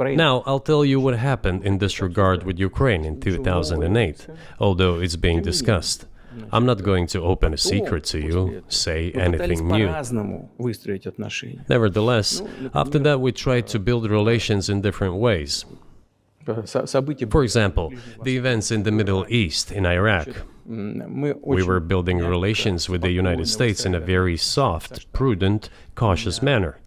Now, I'll tell you what happened in this regard with Ukraine in 2008, although it's being discussed. I'm not going to open a secret to you, say anything new. Nevertheless, after that we tried to build relations in different ways. For example, the events in the Middle East, in Iraq. We were building relations with the United States in a very soft, prudent, cautious manner.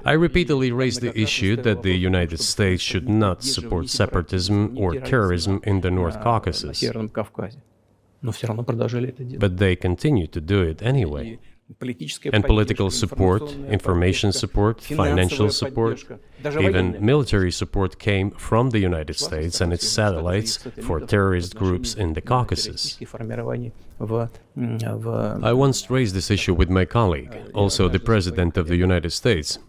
I repeatedly raised the issue that the United States should not support separatism or terrorism in the North Caucasus. But they continue to do it anyway. And political support, information support, financial support, even military support came from the United States and its satellites for terrorist groups in the Caucasus. I once raised this issue with my colleague, also the President of the United States.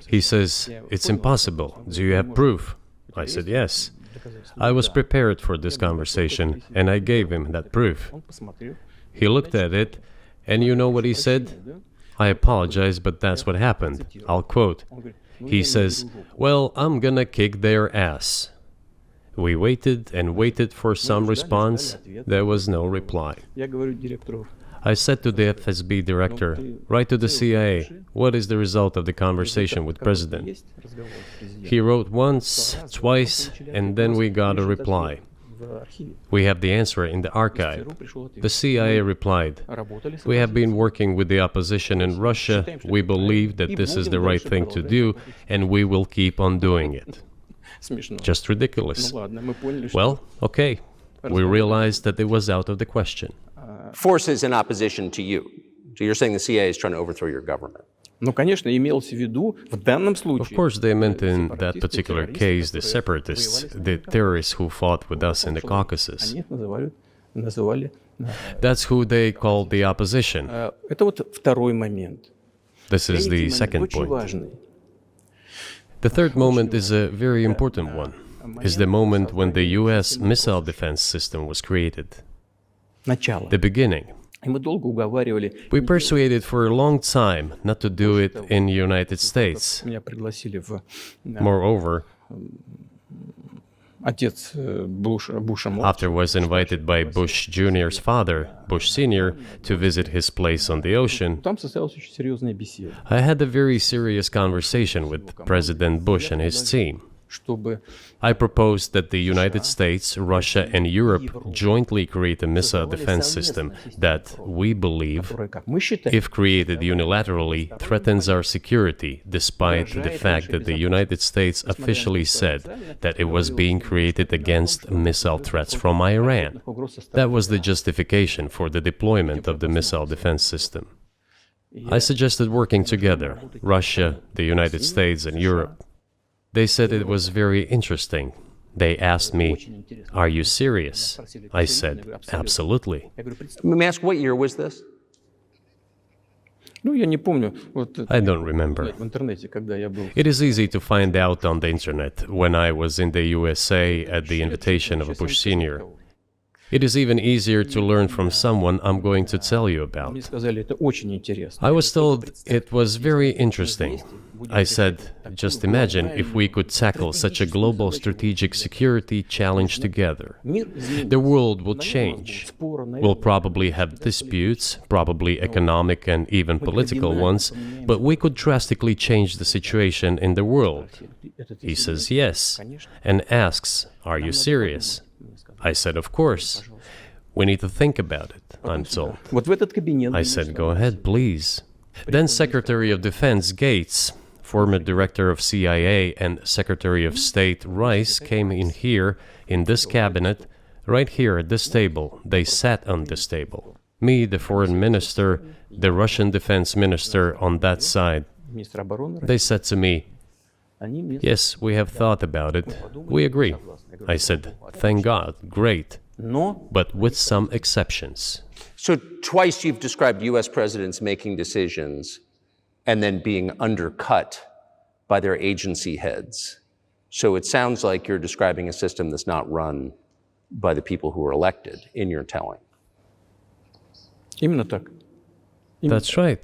He says, "It's impossible. Do you have proof?" I said, "Yes." I was prepared for this conversation, and I gave him that proof. He looked at it, and you know what he said? I apologize, but that's what happened. I'll quote. He says, "Well, I'm gonna kick their ass." We waited and waited for some response. There was no reply. I said to the FSB director, "Write to the CIA, what is the result of the conversation with President?" He wrote once, twice, and then we got a reply. We have the answer in the archive. The CIA replied, "We have been working with the opposition in Russia. We believe that this is the right thing to do, and we will keep on doing it." Just ridiculous. Well, okay. We realized that it was out of the question. Forces in opposition to you. So you're saying the CIA is trying to overthrow your government? Of course, they meant in that particular case the separatists, the terrorists who fought with us in the Caucasus. That's who they called the opposition. This is the second point. The third moment is a very important one. Is the moment when the US missile defense system was created. The beginning. We persuaded for a long time not to do it in the United States. Moreover, after was invited by Bush Jr.'s father, Bush Sr., to visit his place on the ocean, I had a very serious conversation with President Bush and his team. I proposed that the United States, Russia, and Europe jointly create a missile defense system that, we believe, if created unilaterally, threatens our security, despite the fact that the United States officially said that it was being created against missile threats from Iran. That was the justification for the deployment of the missile defense system. I suggested working together, Russia, the United States, and Europe. They said it was very interesting. They asked me, "Are you serious?" I said, "Absolutely." Let me ask, what year was this? I don't remember. It is easy to find out on the internet when I was in the USA at the invitation of Bush Sr. It is even easier to learn from someone I'm going to tell you about. I was told it was very interesting. I said, just imagine if we could tackle such a global strategic security challenge together. The world will change. We'll probably have disputes, probably economic and even political ones, but we could drastically change the situation in the world. He says yes, and asks, "Are you serious?" I said, "Of course. We need to think about it," I'm told. I said, "Go ahead, please." Then Secretary of Defense Gates, former Director of CIA, and Secretary of State Rice came in here, in this cabinet, right here at this table. They sat on this table. Me, the Foreign Minister, the Russian Defense Minister on that side. They said to me, "Yes, we have thought about it. We agree." I said, "Thank God, great, but with some exceptions." So twice you've described U.S. presidents making decisions and then being undercut by their agency heads. So it sounds like you're describing a system that's not run by the people who are elected, in your telling. That's right.